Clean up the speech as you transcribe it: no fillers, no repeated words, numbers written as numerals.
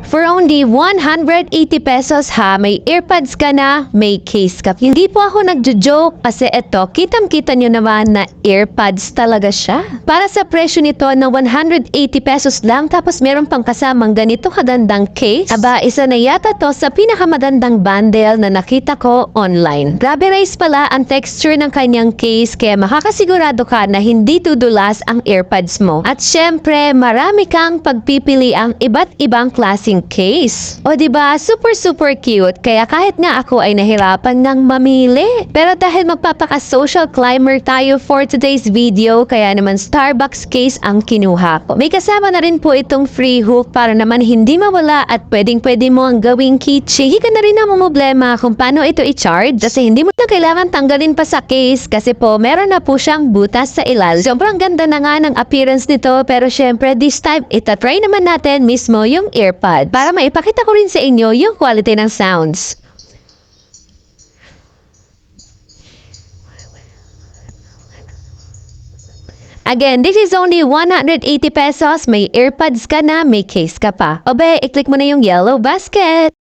For only 180 pesos ha, may earpads ka na, may case ka. Hindi po ako nagjo-joke kasi eto, kitang-kita nyo naman na earpads talaga siya. Para sa presyo nito na 180 pesos lang tapos meron pang kasamang ganito kagandang case. Aba, isa na yata to sa pinakamagandang bundle na nakita ko online. Rubberized pala ang texture ng kanyang case kaya makakasigurado ka na hindi tudulas ang earpads mo. At syempre, marami kang pagpipili ang iba't ibang klaseng case. O diba, super cute. Kaya kahit nga ako ay nahirapan ng mamili. Pero dahil magpapaka-social climber tayo for today's video, kaya naman Starbucks case ang kinuha ko. May kasama na rin po itong free hook para naman hindi mawala at pwedeng-pwede mo ang gawing keychain. Hindi ka na rin ang problema kung paano ito i-charge kasi hindi mo na kailangan tanggalin pa sa case kasi po meron na po siyang butas sa ilalim. Sobrang ganda na nga ng appearance nito pero syempre this time itatry naman natin mismo yung earpod para maipakita ko rin sa inyo yung quality ng sounds. Again, this is only 180 pesos. May earpods ka na, may case ka pa. Obe, i-click mo na yung yellow basket.